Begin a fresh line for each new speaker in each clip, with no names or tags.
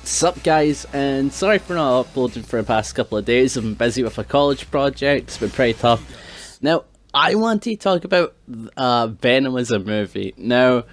Sup guys, and sorry for not uploading for the past couple of days. I've been busy with a college project, it's been pretty tough. Now, I want to talk about Venom as a movie. Now,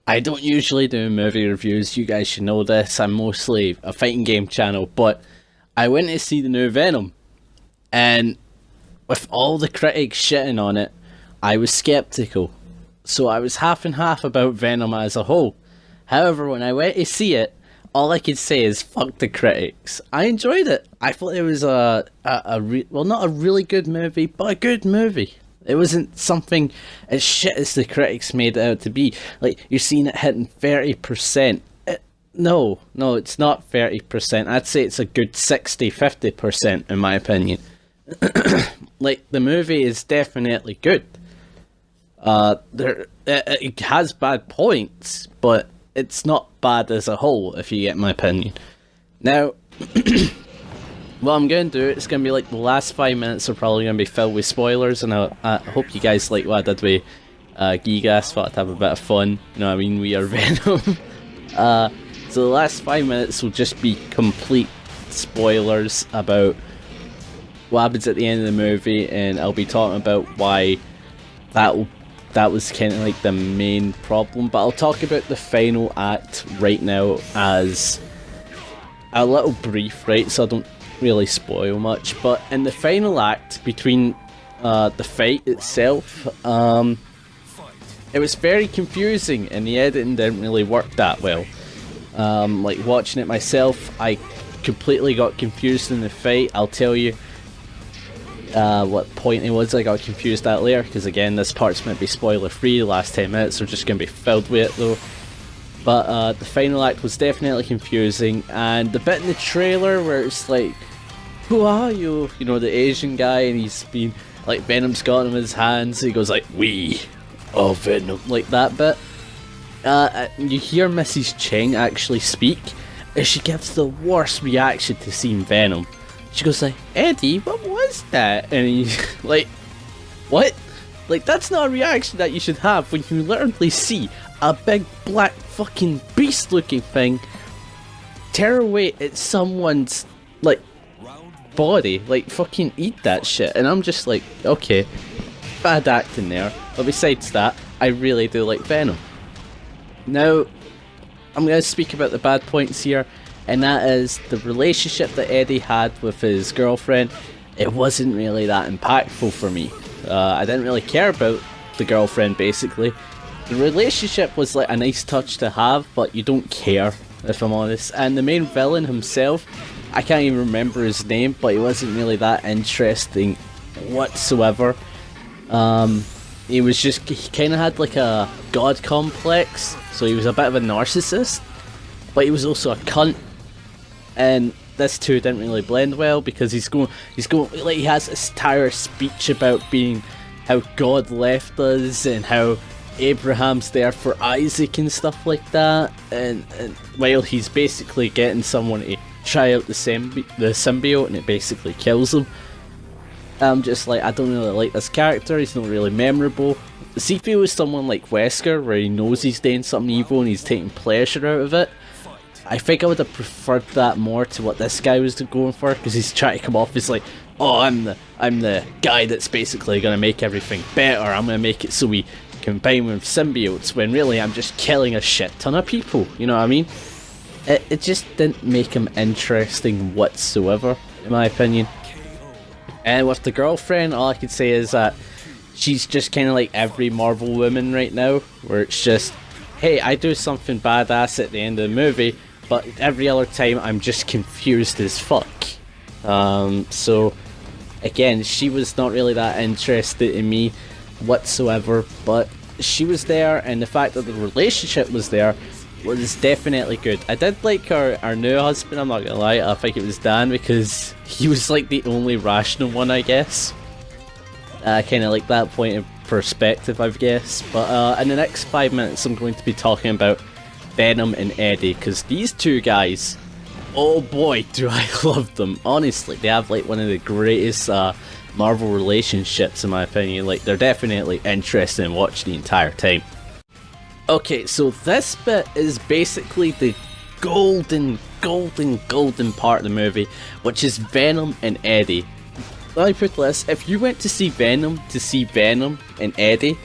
I don't usually do movie reviews, you guys should know this. I'm mostly a fighting game channel, but I went to see the new Venom, and with all the critics shitting on it, I was skeptical. So I was half and half about Venom as a whole. However, when I went to see it, all I could say is fuck the critics. I enjoyed it. I thought it was well, not a really good movie, but a good movie. It wasn't something as shit as the critics made it out to be. Like, you're seeing it hitting 30%. No, it's not 30%. I'd say it's a good 60-50% in my opinion. Like, the movie is definitely good. It has bad points, but it's not bad as a whole, if you get my opinion. Now, what I'm going to do, it's going to be like the last 5 minutes are probably going to be filled with spoilers, and I hope you guys like what I did with Gigas. Thought I'd have a bit of fun, you know what I mean, we are Venom. So the last 5 minutes will just be complete spoilers about what happens at the end of the movie, and I'll be talking about why that was kind of like the main problem. But I'll talk about the final act right now as a little brief, right, so I don't really spoil much. But in the final act, between the fight itself, it was very confusing and the editing didn't really work that well. Like, watching it myself, I completely got confused in the fight. I'll tell you what point it was I got confused at later, because again, this part's meant to be spoiler free. The last 10 minutes are just going to be filled with it though. But the final act was definitely confusing, and the bit in the trailer where it's like, who are you? You know, the Asian guy, and he's been like, Venom's got him in his hands, he goes like, we are Venom, like that bit. You hear Mrs. Cheng actually speak, and she gives the worst reaction to seeing Venom. She goes like, Eddie, what was that? And he's like, what? Like, that's not a reaction that you should have when you literally see a big black fucking beast looking thing tear away at someone's, like, body. Like, fucking eat that shit. And I'm just like, okay, bad acting there. But besides that, I really do like Venom. Now, I'm going to speak about the bad points here, and that is the relationship that Eddie had with his girlfriend. It wasn't really that impactful for me. I didn't really care about the girlfriend, basically. The relationship was like a nice touch to have, but you don't care, if I'm honest. And the main villain himself, I can't even remember his name, but he wasn't really that interesting whatsoever. He was just, he kind of had like a god complex, so he was a bit of a narcissist, but he was also a cunt. And this two didn't really blend well, because he's going like, he has this entire speech about being how God left us and how Abraham's there for Isaac and stuff like that, and while he's basically getting someone to try out the symbiote, and it basically kills him. I'm just like, I don't really like this character, he's not really memorable. See, if he was someone like Wesker, where he knows he's doing something evil and he's taking pleasure out of it, I think I would have preferred that more to what this guy was going for, because he's trying to come off as like, oh, I'm the guy that's basically going to make everything better, I'm going to make it so we combine with symbiotes, when really I'm just killing a shit ton of people, you know what I mean? It just didn't make him interesting whatsoever, in my opinion. And with the girlfriend, all I could say is that she's just kind of like every Marvel woman right now, where it's just, hey, I do something badass at the end of the movie, but every other time I'm just confused as fuck. So again, she was not really that interested in me whatsoever, but she was there, and the fact that the relationship was there was definitely good. I did like our new husband, I'm not gonna lie. I think it was Dan, because he was like the only rational one, I guess. I kind of like that point of perspective, I guess. But in the next 5 minutes I'm going to be talking about Venom and Eddie, because these two guys, oh boy do I love them. Honestly, they have like one of the greatest Marvel relationships in my opinion. Like, they're definitely interesting to watch the entire time. Okay, so this bit is basically the golden golden part of the movie, which is Venom and Eddie. Let me put this: if you went to see Venom and Eddie,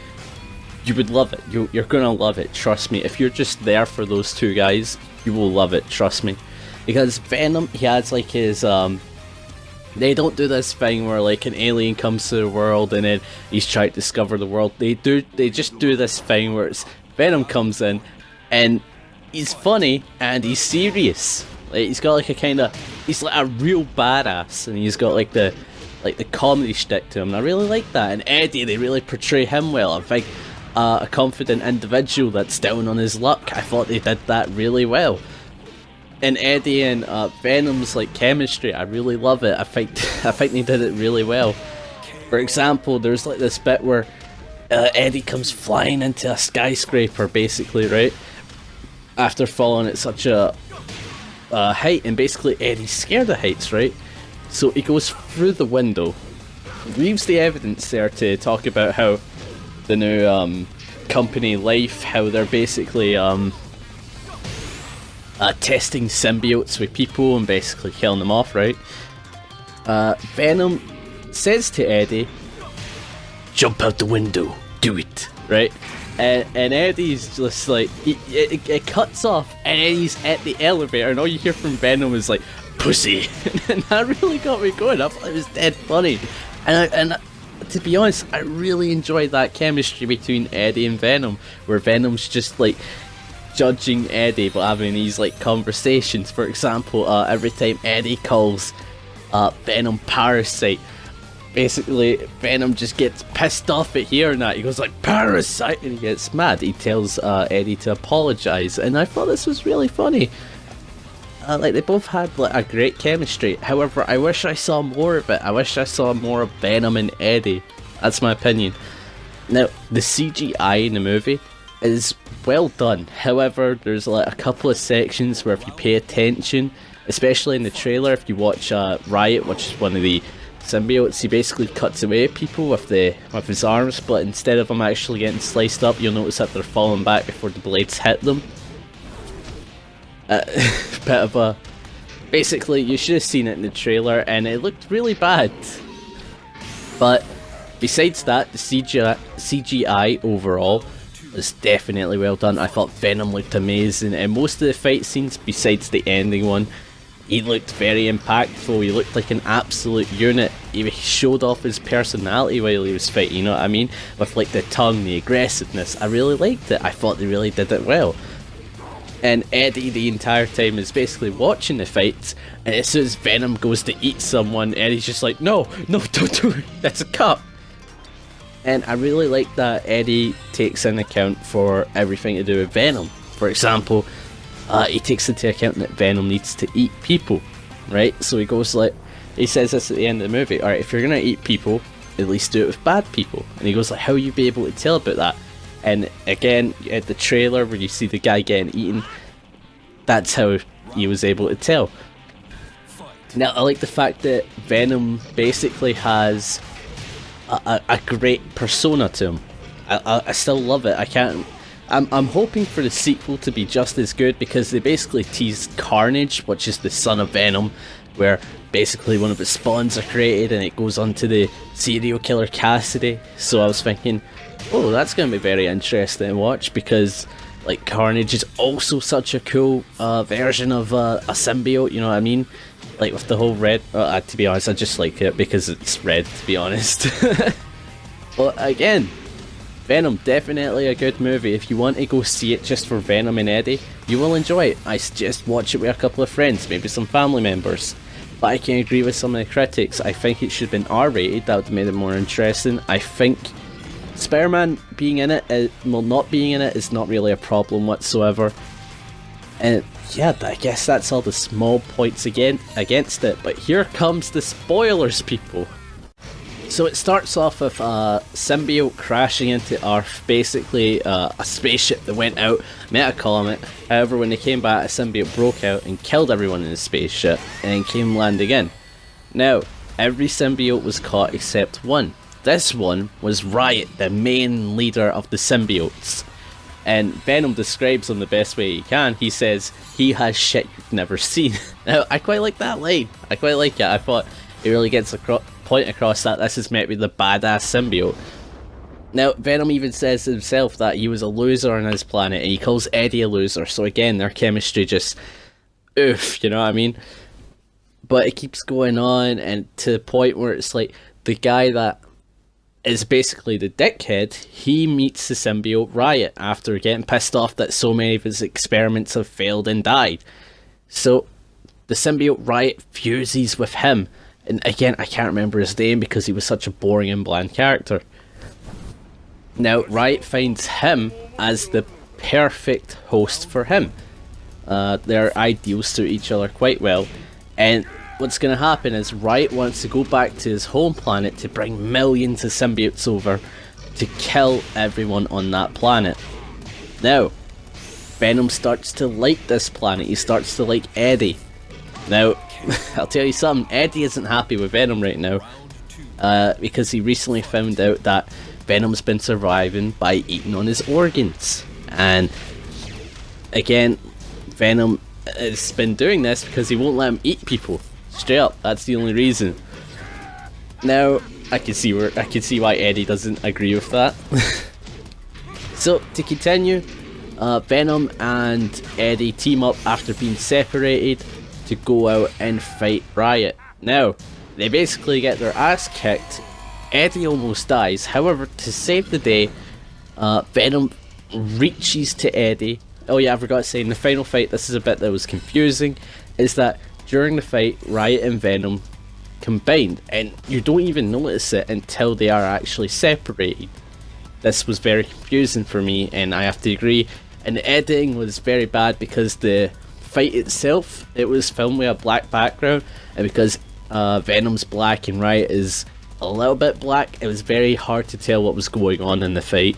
you would love it. You're gonna love it, trust me. If you're just there for those two guys, you will love it, trust me. Because Venom, he has like his they don't do this thing where like an alien comes to the world and then he's trying to discover the world. They just do this thing where it's Venom comes in and he's funny and he's serious. Like, he's got like he's like a real badass, and he's got like the comedy shtick to him, and I really like that. And Eddie, they really portray him well. I think a confident individual that's down on his luck. I thought they did that really well. And Eddie and Venom's like chemistry, I really love it. I think they did it really well. For example, there's like this bit where Eddie comes flying into a skyscraper, basically, right? After falling at such a height, and basically Eddie's scared of heights, right? So he goes through the window, leaves the evidence there to talk about how the new company Life, how they're basically testing symbiotes with people and basically killing them off, right? Venom says to Eddie, "Jump out the window, do it," right? And Eddie's just like, it cuts off, and Eddie's at the elevator, and all you hear from Venom is like, "Pussy," and that really got me going. I thought it was dead funny, and to be honest, I really enjoyed that chemistry between Eddie and Venom, where Venom's just like judging Eddie but having these like conversations. For example, every time Eddie calls Venom Parasite, basically Venom just gets pissed off at hearing that. He goes like, "Parasite," and he gets mad. He tells Eddie to apologise, and I thought this was really funny. Like, they both had like a great chemistry. However, I wish I saw more of it. I wish I saw more of Venom and Eddie. That's my opinion. Now, the CGI in the movie is well done. However, there's like a couple of sections where if you pay attention, especially in the trailer, if you watch Riot, which is one of the symbiotes, he basically cuts away people with his arms, but instead of them actually getting sliced up, you'll notice that they're falling back before the blades hit them. Bit of a... Basically, you should have seen it in the trailer, and it looked really bad. But besides that, the CGI overall was definitely well done. I thought Venom looked amazing, and most of the fight scenes, besides the ending one, he looked very impactful. He looked like an absolute unit. He showed off his personality while he was fighting, you know what I mean? With like the tongue, the aggressiveness. I really liked it. I thought they really did it well. And Eddie the entire time is basically watching the fights, and as soon as Venom goes to eat someone, Eddie's just like, no, don't do it, that's a cup. And I really like that Eddie takes into account for everything to do with Venom. For example, he takes into account that Venom needs to eat people, right? So he goes like, he says this at the end of the movie, alright, if you're gonna eat people, at least do it with bad people. And he goes like, how will you be able to tell about that? And again, at the trailer where you see the guy getting eaten, that's how he was able to tell. Now, I like the fact that Venom basically has a great persona to him. I still love it. I'm hoping for the sequel to be just as good, because they basically tease Carnage, which is the son of Venom, where basically one of his spawns are created and it goes on to the serial killer Cassidy. So I was thinking, oh, that's going to be very interesting to watch, because like Carnage is also such a cool version of a symbiote, you know what I mean? Like with the whole red, to be honest, I just like it because it's red, to be honest. But again, Venom, definitely a good movie. If you want to go see it just for Venom and Eddie, you will enjoy it. I suggest watch it with a couple of friends, maybe some family members. But I can agree with some of the critics. I think it should have been R-rated, that would have made it more interesting. I think Spider-Man being in it, well, not being in it is not really a problem whatsoever. And yeah, I guess that's all the small points against it. But here comes the spoilers, people. So it starts off with a symbiote crashing into Earth, basically a spaceship that went out, met a comet. However, when they came back, a symbiote broke out and killed everyone in the spaceship, and then came landing in. Now, every symbiote was caught except one. This one was Riot, the main leader of the symbiotes. And Venom describes him the best way he can. He says, he has shit you've never seen. Now, I quite like that line. I quite like it. I thought it really gets a point across that this is meant to be the badass symbiote. Now, Venom even says himself that he was a loser on his planet, and he calls Eddie a loser. So again, their chemistry just, oof, you know what I mean? But it keeps going on, and to the point where it's like, the guy that is basically the dickhead, he meets the symbiote Riot after getting pissed off that so many of his experiments have failed and died. So, the symbiote Riot fuses with him. And again, I can't remember his name because he was such a boring and bland character. Now, Riot finds him as the perfect host for him. Their ideals suit each other quite well. And what's going to happen is Riot wants to go back to his home planet to bring millions of symbiotes over to kill everyone on that planet. Now, Venom starts to like this planet. He starts to like Eddie. Now, I'll tell you something, Eddie isn't happy with Venom right now. Because he recently found out that Venom's been surviving by eating on his organs. And again, Venom has been doing this because he won't let him eat people. Straight up, that's the only reason. Now, I can see why Eddie doesn't agree with that. So, to continue, Venom and Eddie team up after being separated to go out and fight Riot. Now, they basically get their ass kicked. Eddie almost dies. However, to save the day, Venom reaches to Eddie. Oh yeah, I forgot to say, in the final fight, this is a bit that was confusing, is that during the fight, Riot and Venom combined, and you don't even notice it until they are actually separated. This was very confusing for me, and I have to agree. And the editing was very bad because the fight itself, it was filmed with a black background, and because Venom's black and Riot is a little bit black, it was very hard to tell what was going on in the fight.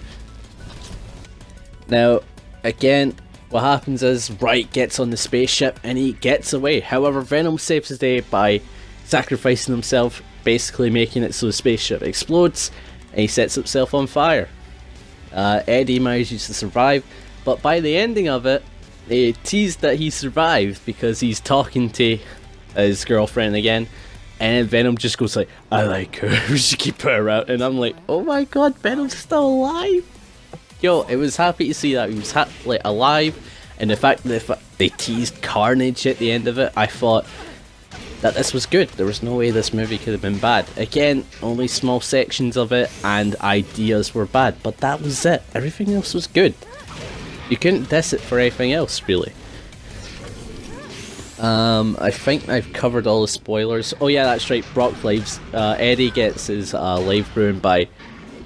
Now, again, what happens is Riot gets on the spaceship and he gets away. However, Venom saves the day by sacrificing himself, basically making it so the spaceship explodes, and he sets himself on fire. Eddie manages to survive, but by the ending of it, they teased that he survived because he's talking to his girlfriend again, and Venom just goes like, I like her, we should keep her out. And I'm like, oh my god, Venom's still alive. Yo, it was happy to see that he was like alive, and the fact that they teased Carnage at the end of it, I thought that this was good. There was no way this movie could have been bad. Again, only small sections of it and ideas were bad, but that was it. Everything else was good. You couldn't diss it for anything else, really. I think I've covered all the spoilers. Oh yeah, that's right, Brock lives. Eddie gets his life ruined by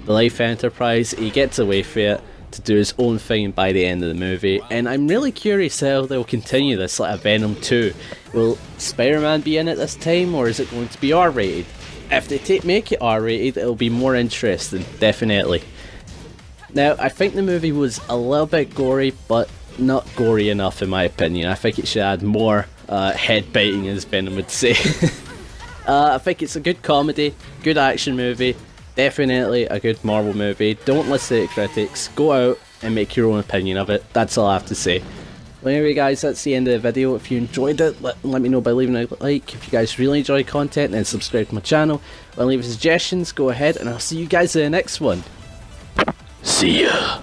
the Life Enterprise. He gets away from it to do his own thing by the end of the movie, and I'm really curious how they'll continue this, like a Venom 2. Will Spider-Man be in it this time, or is it going to be R-rated? If they make it R-rated, it'll be more interesting, definitely. Now, I think the movie was a little bit gory, but not gory enough in my opinion. I think it should add more head-biting, as Venom would say. I think it's a good comedy, good action movie, definitely a good Marvel movie. Don't listen to critics, go out and make your own opinion of it. That's all I have to say. Well, anyway guys, that's the end of the video. If you enjoyed it, let me know by leaving a like. If you guys really enjoy content, then subscribe to my channel. When leaving suggestions, go ahead, and I'll see you guys in the next one. See ya!